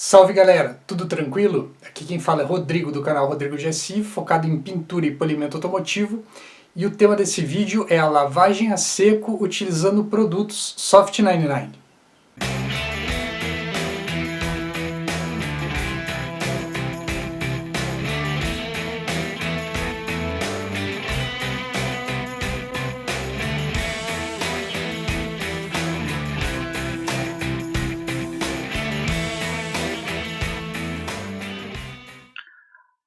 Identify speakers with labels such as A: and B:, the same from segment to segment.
A: Salve galera, tudo tranquilo? Aqui quem fala é Rodrigo do canal Rodrigo GSI, focado em pintura e polimento automotivo, e o tema desse vídeo é a lavagem a seco utilizando produtos Soft 99.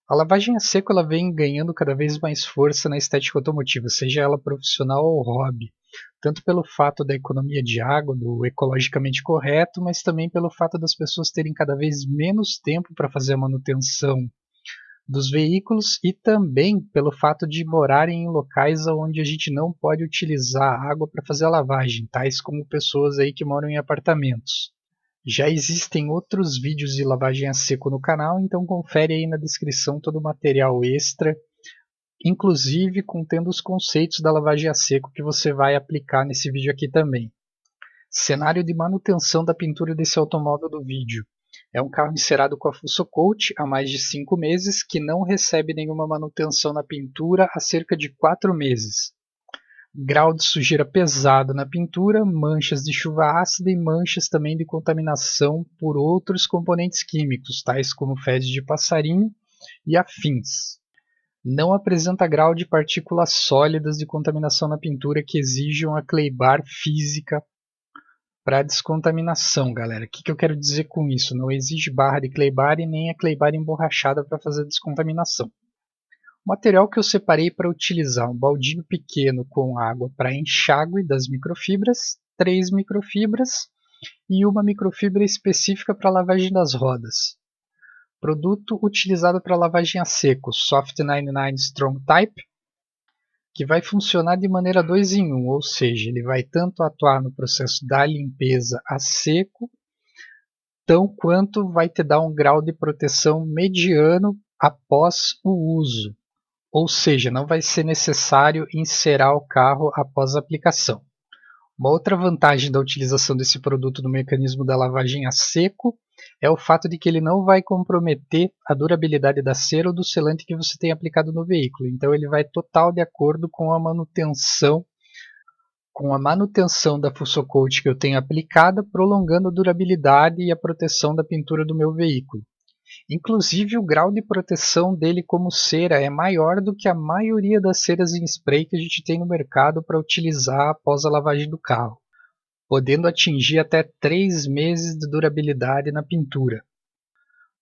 A: A lavagem a seco ela vem ganhando cada vez mais força na estética automotiva, seja ela profissional ou hobby, tanto pelo fato da economia de água, do ecologicamente correto, mas também pelo fato das pessoas terem cada vez menos tempo para fazer a manutenção dos veículos e também pelo fato de morarem em locais onde a gente não pode utilizar água para fazer a lavagem, tais como pessoas aí que moram em apartamentos. Já existem outros vídeos de lavagem a seco no canal, então confere aí na descrição todo o material extra, inclusive contendo os conceitos da lavagem a seco que você vai aplicar nesse vídeo aqui também. Cenário de manutenção da pintura desse automóvel do vídeo. É um carro encerado com a Fuso Coat há mais de 5 meses, que não recebe nenhuma manutenção na pintura há cerca de 4 meses. Grau de sujeira pesado na pintura, manchas de chuva ácida e manchas também de contaminação por outros componentes químicos, tais como fezes de passarinho e afins. Não apresenta grau de partículas sólidas de contaminação na pintura que exijam a Claybar física para descontaminação, galera. O que eu quero dizer com isso? Não exige barra de Claybar e nem a Claybar emborrachada para fazer descontaminação. O material que eu separei para utilizar: um baldinho pequeno com água para enxágue das microfibras, 3 microfibras e uma microfibra específica para lavagem das rodas. Produto utilizado para lavagem a seco, Soft 99 Strong Type, que vai funcionar de maneira 2 em 1, ou seja, ele vai tanto atuar no processo da limpeza a seco, tão quanto vai te dar um grau de proteção mediano após o uso. Ou seja, não vai ser necessário encerar o carro após a aplicação. Uma outra vantagem da utilização desse produto no mecanismo da lavagem a seco é o fato de que ele não vai comprometer a durabilidade da cera ou do selante que você tem aplicado no veículo. Então ele vai total de acordo com a manutenção da Fuso Coat que eu tenho aplicada, prolongando a durabilidade e a proteção da pintura do meu veículo. Inclusive, o grau de proteção dele como cera é maior do que a maioria das ceras em spray que a gente tem no mercado para utilizar após a lavagem do carro, podendo atingir até 3 meses de durabilidade na pintura.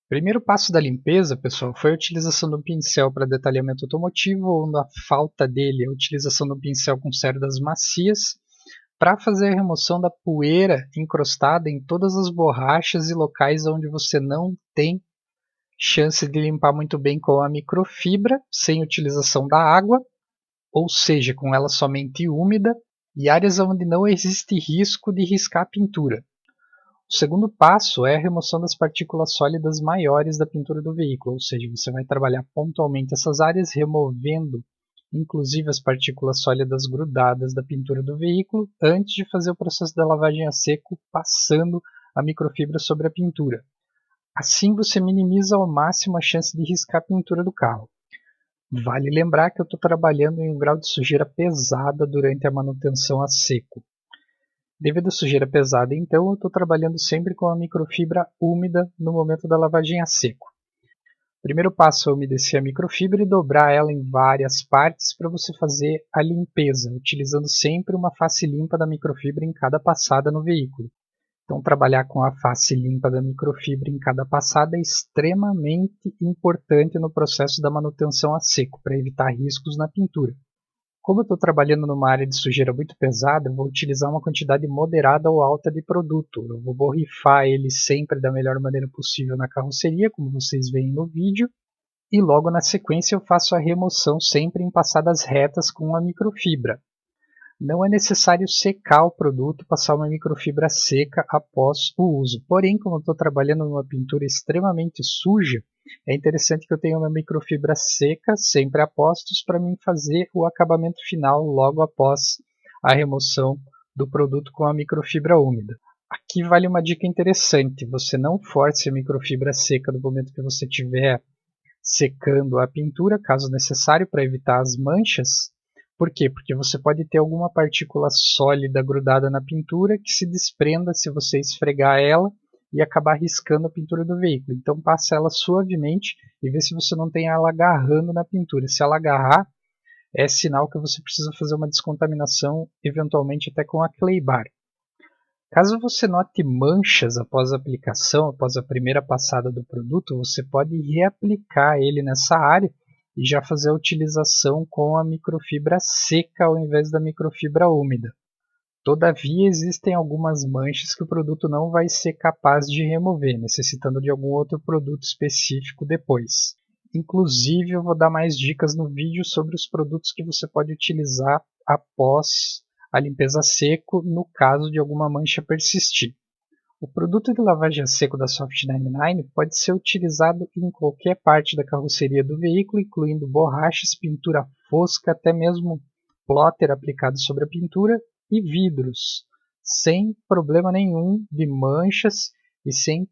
A: O primeiro passo da limpeza, pessoal, foi a utilização do pincel para detalhamento automotivo, ou na falta dele, a utilização do pincel com cerdas macias, para fazer a remoção da poeira encrostada em todas as borrachas e locais onde você não tem chance de limpar muito bem com a microfibra, sem utilização da água, ou seja, com ela somente úmida, e áreas onde não existe risco de riscar a pintura. O segundo passo é a remoção das partículas sólidas maiores da pintura do veículo, ou seja, você vai trabalhar pontualmente essas áreas, removendo inclusive as partículas sólidas grudadas da pintura do veículo, antes de fazer o processo da lavagem a seco, passando a microfibra sobre a pintura. Assim você minimiza ao máximo a chance de riscar a pintura do carro. Vale lembrar que eu estou trabalhando em um grau de sujeira pesada durante a manutenção a seco. Devido à sujeira pesada, então, eu estou trabalhando sempre com a microfibra úmida no momento da lavagem a seco. O primeiro passo é umedecer a microfibra e dobrar ela em várias partes para você fazer a limpeza, utilizando sempre uma face limpa da microfibra em cada passada no veículo. Então, trabalhar com a face limpa da microfibra em cada passada é extremamente importante no processo da manutenção a seco, para evitar riscos na pintura. Como eu estou trabalhando numa área de sujeira muito pesada, eu vou utilizar uma quantidade moderada ou alta de produto. Eu vou borrifar ele sempre da melhor maneira possível na carroceria, como vocês veem no vídeo, e logo na sequência eu faço a remoção sempre em passadas retas com a microfibra. Não é necessário secar o produto, passar uma microfibra seca após o uso. Porém, como eu estou trabalhando numa pintura extremamente suja, é interessante que eu tenha uma microfibra seca sempre a postos para mim fazer o acabamento final logo após a remoção do produto com a microfibra úmida. Aqui vale uma dica interessante, você não force a microfibra seca no momento que você estiver secando a pintura, caso necessário, para evitar as manchas. Por quê? Porque você pode ter alguma partícula sólida grudada na pintura que se desprenda se você esfregar ela e acabar riscando a pintura do veículo. Então passa ela suavemente e vê se você não tem ela agarrando na pintura. Se ela agarrar, é sinal que você precisa fazer uma descontaminação, eventualmente até com a clay bar. Caso você note manchas após a aplicação, após a primeira passada do produto, você pode reaplicar ele nessa área e já fazer a utilização com a microfibra seca ao invés da microfibra úmida. Todavia, existem algumas manchas que o produto não vai ser capaz de remover, necessitando de algum outro produto específico depois. Inclusive, eu vou dar mais dicas no vídeo sobre os produtos que você pode utilizar após a limpeza a seco no caso de alguma mancha persistir. O produto de lavagem a seco da Soft 99 pode ser utilizado em qualquer parte da carroceria do veículo, incluindo borrachas, pintura fosca, até mesmo plotter aplicado sobre a pintura e vidros, sem problema nenhum de manchas e sem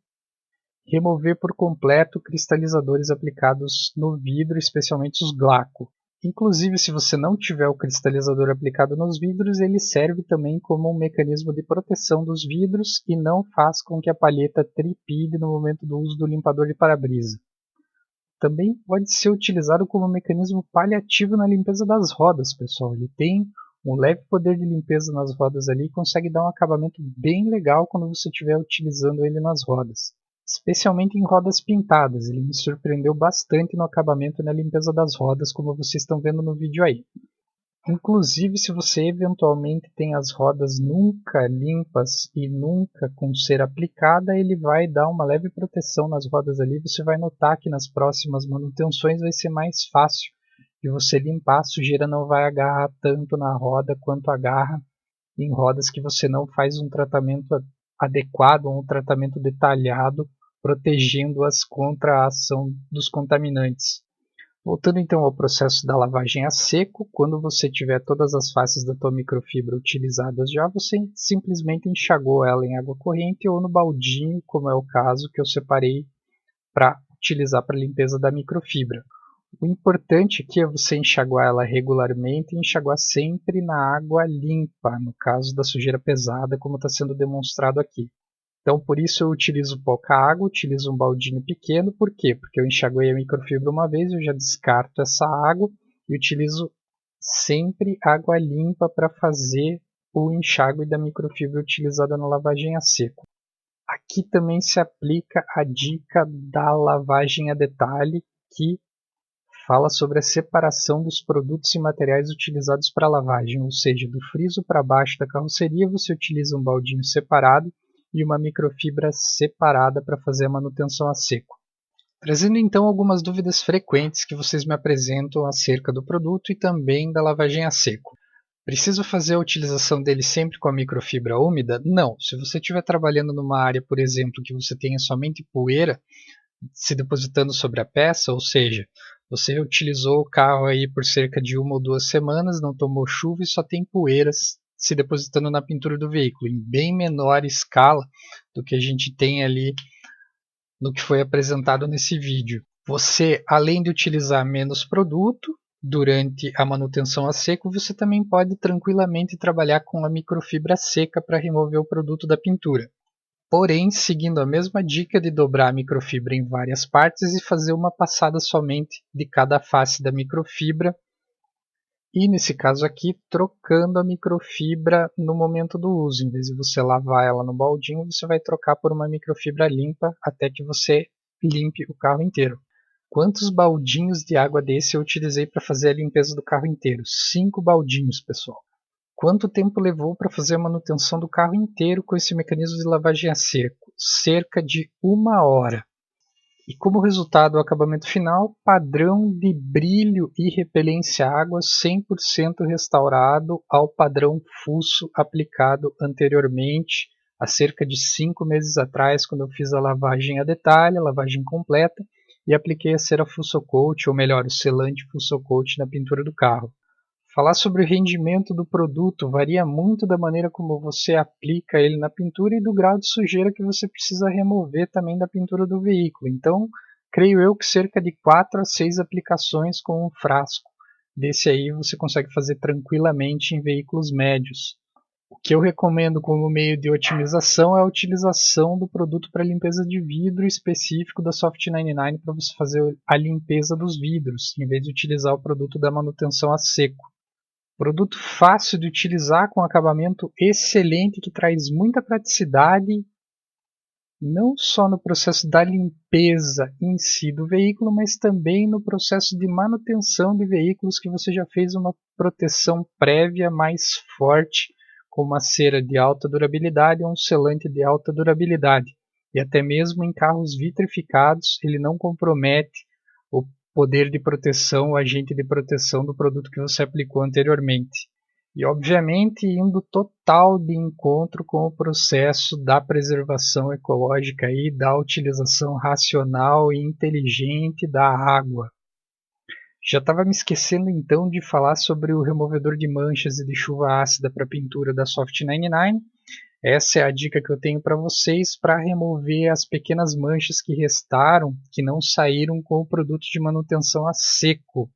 A: remover por completo cristalizadores aplicados no vidro, especialmente os Glaco. Inclusive, se você não tiver o cristalizador aplicado nos vidros, ele serve também como um mecanismo de proteção dos vidros e não faz com que a palheta tripide no momento do uso do limpador de para-brisa. Também pode ser utilizado como mecanismo paliativo na limpeza das rodas, pessoal. Ele tem um leve poder de limpeza nas rodas ali e consegue dar um acabamento bem legal quando você estiver utilizando ele nas rodas. Especialmente em rodas pintadas, ele me surpreendeu bastante no acabamento e na limpeza das rodas, como vocês estão vendo no vídeo aí. Inclusive, se você eventualmente tem as rodas nunca limpas e nunca com cera aplicada, ele vai dar uma leve proteção nas rodas ali. Você vai notar que nas próximas manutenções vai ser mais fácil de você limpar, a sujeira não vai agarrar tanto na roda quanto agarra em rodas que você não faz um tratamento adequado, um tratamento detalhado, protegendo-as contra a ação dos contaminantes. Voltando então ao processo da lavagem a seco, quando você tiver todas as faces da tua microfibra utilizadas já, você simplesmente enxagou ela em água corrente ou no baldinho, como é o caso que eu separei para utilizar para a limpeza da microfibra. O importante aqui é você enxaguar ela regularmente e enxaguar sempre na água limpa, no caso da sujeira pesada, como está sendo demonstrado aqui. Então, por isso eu utilizo pouca água, utilizo um baldinho pequeno. Por quê? Porque eu enxaguei a microfibra uma vez, eu já descarto essa água e utilizo sempre água limpa para fazer o enxágue da microfibra utilizada na lavagem a seco. Aqui também se aplica a dica da lavagem a detalhe, que fala sobre a separação dos produtos e materiais utilizados para lavagem, ou seja, do friso para baixo da carroceria você utiliza um baldinho separado e uma microfibra separada para fazer a manutenção a seco. Trazendo então algumas dúvidas frequentes que vocês me apresentam acerca do produto e também da lavagem a seco. Preciso fazer a utilização dele sempre com a microfibra úmida? Não. Se você estiver trabalhando numa área, por exemplo, que você tenha somente poeira se depositando sobre a peça, ou seja, você utilizou o carro aí por cerca de 1 ou 2 semanas, não tomou chuva e só tem poeiras se depositando na pintura do veículo, em bem menor escala do que a gente tem ali no que foi apresentado nesse vídeo. Você, além de utilizar menos produto durante a manutenção a seco, você também pode tranquilamente trabalhar com a microfibra seca para remover o produto da pintura. Porém, seguindo a mesma dica de dobrar a microfibra em várias partes e fazer uma passada somente de cada face da microfibra, e nesse caso aqui, trocando a microfibra no momento do uso. Em vez de você lavar ela no baldinho, você vai trocar por uma microfibra limpa até que você limpe o carro inteiro. Quantos baldinhos de água desse eu utilizei para fazer a limpeza do carro inteiro? 5 baldinhos, pessoal. Quanto tempo levou para fazer a manutenção do carro inteiro com esse mecanismo de lavagem a seco? Cerca de 1 hora. E como resultado, o acabamento final, padrão de brilho e repelência à água 100% restaurado ao padrão fuso aplicado anteriormente, há cerca de 5 meses atrás, quando eu fiz a lavagem a detalhe, a lavagem completa, e apliquei a cera Fuso Coat, ou melhor, o selante Fuso Coat na pintura do carro. Falar sobre o rendimento do produto varia muito da maneira como você aplica ele na pintura e do grau de sujeira que você precisa remover também da pintura do veículo. Então, creio eu que cerca de 4 a 6 aplicações com um frasco desse aí você consegue fazer tranquilamente em veículos médios. O que eu recomendo como meio de otimização é a utilização do produto para limpeza de vidro específico da Soft 99 para você fazer a limpeza dos vidros, em vez de utilizar o produto da manutenção a seco. Produto fácil de utilizar, com acabamento excelente, que traz muita praticidade, não só no processo da limpeza em si do veículo, mas também no processo de manutenção de veículos que você já fez uma proteção prévia mais forte, com uma cera de alta durabilidade ou um selante de alta durabilidade. E até mesmo em carros vitrificados, ele não compromete o poder de proteção, o agente de proteção do produto que você aplicou anteriormente. E obviamente indo total de encontro com o processo da preservação ecológica e da utilização racional e inteligente da água. Já estava me esquecendo então de falar sobre o removedor de manchas e de chuva ácida para pintura da Soft 99. Essa é a dica que eu tenho para vocês para remover as pequenas manchas que restaram, que não saíram com o produto de manutenção a seco.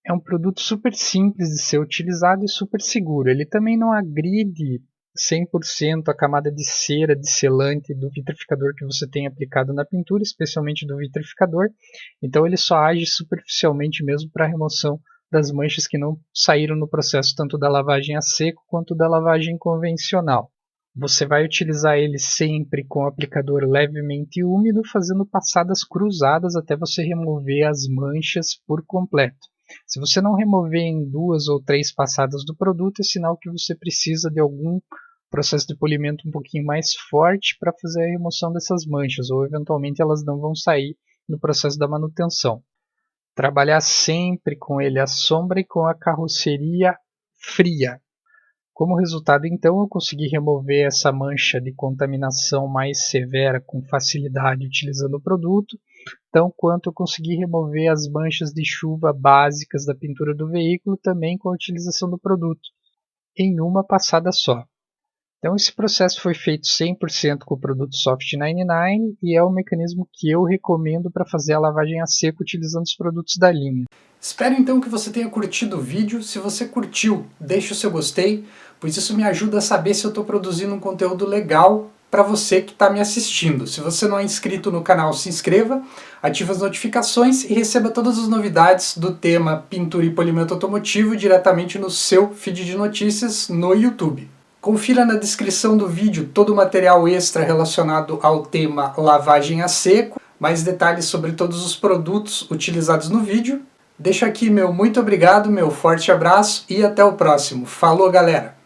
A: É um produto super simples de ser utilizado e super seguro. Ele também não agride 100% a camada de cera, de selante do vitrificador que você tem aplicado na pintura, especialmente do vitrificador. Então ele só age superficialmente mesmo para a remoção das manchas que não saíram no processo tanto da lavagem a seco quanto da lavagem convencional. Você vai utilizar ele sempre com o aplicador levemente úmido, fazendo passadas cruzadas até você remover as manchas por completo. Se você não remover em 2 ou 3 passadas do produto, é sinal que você precisa de algum processo de polimento um pouquinho mais forte para fazer a remoção dessas manchas, ou eventualmente elas não vão sair no processo da manutenção. Trabalhar sempre com ele à sombra e com a carroceria fria. Como resultado, então, eu consegui remover essa mancha de contaminação mais severa com facilidade utilizando o produto, tão quanto eu consegui remover as manchas de chuva básicas da pintura do veículo também com a utilização do produto, em uma passada só. Então esse processo foi feito 100% com o produto Soft 99 e é o mecanismo que eu recomendo para fazer a lavagem a seco utilizando os produtos da linha.
B: Espero então que você tenha curtido o vídeo. Se você curtiu, deixe o seu gostei, pois isso me ajuda a saber se eu estou produzindo um conteúdo legal para você que está me assistindo. Se você não é inscrito no canal, se inscreva, ative as notificações e receba todas as novidades do tema pintura e polimento automotivo diretamente no seu feed de notícias no YouTube. Confira na descrição do vídeo todo o material extra relacionado ao tema lavagem a seco, mais detalhes sobre todos os produtos utilizados no vídeo. Deixo aqui meu muito obrigado, meu forte abraço e até o próximo. Falou, galera!